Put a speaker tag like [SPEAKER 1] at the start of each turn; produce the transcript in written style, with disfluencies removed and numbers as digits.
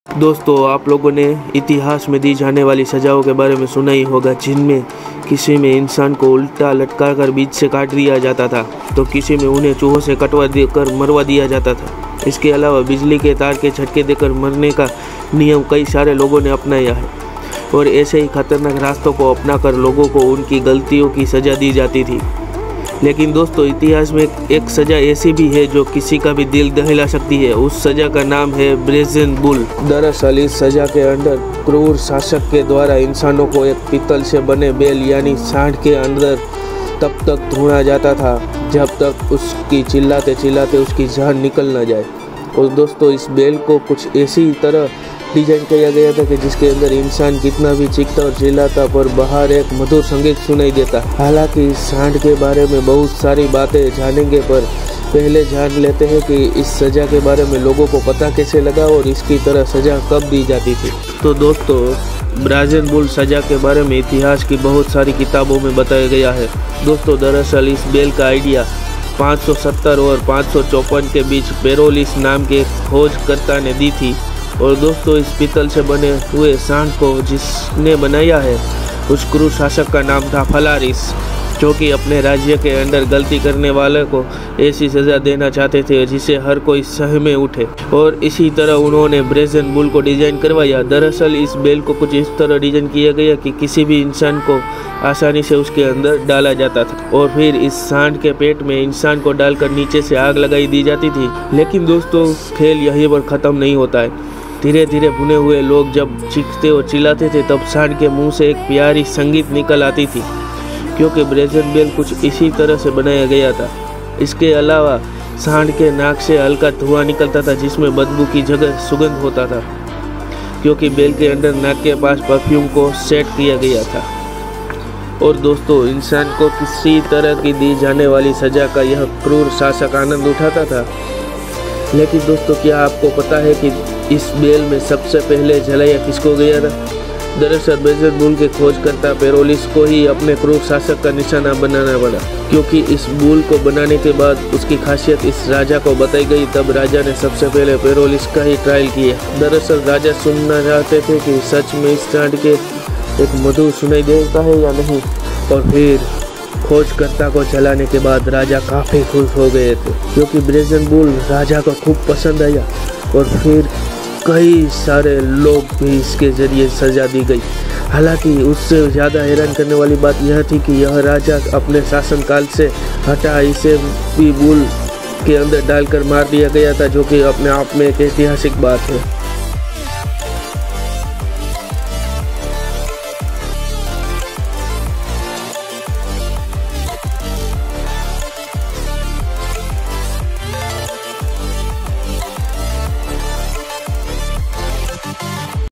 [SPEAKER 1] दोस्तों, आप लोगों ने इतिहास में दी जाने वाली सजाओं के बारे में सुना ही होगा, जिनमें किसी में इंसान को उल्टा लटका कर बीच से काट दिया जाता था, तो किसी में उन्हें चूहों से कटवा देकर मरवा दिया जाता था। इसके अलावा बिजली के तार के झटके देकर मरने का नियम कई सारे लोगों ने अपनाया है और ऐसे ही खतरनाक रास्तों को अपनाकर लोगों को उनकी गलतियों की सज़ा दी जाती थी। लेकिन दोस्तों, इतिहास में एक सज़ा ऐसी भी है जो किसी का भी दिल दहला सकती है। उस सज़ा का नाम है ब्रेजन बुल। दरअसल इस सज़ा के अंदर क्रूर शासक के द्वारा इंसानों को एक पीतल से बने बेल यानी सांड के अंदर तब तक ढूंढा जाता था जब तक उसकी चिल्लाते चिल्लाते उसकी जान निकल न जाए। और दोस्तों, इस बेल को कुछ ऐसी तरह डिजाइन किया गया था कि जिसके अंदर इंसान कितना भी चीखता और चिल्लाता पर बाहर एक मधुर संगीत सुनाई देता। हालांकि इस सांड के बारे में बहुत सारी बातें जानेंगे, पर पहले जान लेते हैं कि इस सज़ा के बारे में लोगों को पता कैसे लगा और इसकी तरह सज़ा कब दी जाती थी। तो दोस्तों, ब्रेजन बुल सज़ा के बारे में इतिहास की बहुत सारी किताबों में बताया गया है। दोस्तों, दरअसल इस बेल का आइडिया 570 और 554 के बीच पेरोलिस नाम के खोजकर्ता ने दी थी। और दोस्तों, इस पीतल से बने हुए सांड को जिसने बनाया है उस क्रूर शासक का नाम था फलारिस, जो कि अपने राज्य के अंदर गलती करने वाले को ऐसी सज़ा देना चाहते थे जिसे हर कोई सहमे उठे। और इसी तरह उन्होंने ब्रेजन बुल को डिज़ाइन करवाया। दरअसल इस बेल को कुछ इस तरह डिज़ाइन किया गया कि किसी भी इंसान को आसानी से उसके अंदर डाला जाता था और फिर इस सांड के पेट में इंसान को डालकर नीचे से आग लगाई दी जाती थी। लेकिन दोस्तों, खेल यहीं पर ख़त्म नहीं होता है। धीरे धीरे भुने हुए लोग जब चीखते और चिल्लाते थे तब सांड के मुंह से एक प्यारी संगीत निकल आती थी, क्योंकि ब्रेजन बेल कुछ इसी तरह से बनाया गया था। इसके अलावा सांड के नाक से हल्का धुआं निकलता था जिसमें बदबू की जगह सुगंध होता था, क्योंकि बेल के अंदर नाक के पास परफ्यूम को सेट किया गया था। और दोस्तों, इंसान को किसी तरह की दी जाने वाली सज़ा का यह क्रूर शासक आनंद उठाता था। लेकिन दोस्तों, क्या आपको पता है कि इस बेल में सबसे पहले जलाया किसको गया था? दरअसल ब्रेजन बुल के खोजकर्ता पेरोलिस को ही अपने क्रूर शासक का निशाना बनाना पड़ा, क्योंकि इस बुल को बनाने के बाद उसकी खासियत इस राजा को बताई गई। तब राजा ने सबसे पहले पेरोलिस का ही ट्रायल किया। दरअसल राजा सुनना चाहते थे कि सच में इस सांड के एक मधुर सुनाई देता है या नहीं। और फिर खोजकर्ता को जलाने के बाद राजा काफ़ी खुश हो गए थे, क्योंकि ब्रेजन बुल राजा को खूब पसंद आया। और फिर कई सारे लोग भी इसके ज़रिए सज़ा दी गई। हालांकि उससे ज़्यादा हैरान करने वाली बात यह थी कि यह राजा अपने शासनकाल से हटा इसे भी बुल के अंदर डालकर मार दिया गया था, जो कि अपने आप में एक ऐतिहासिक बात है।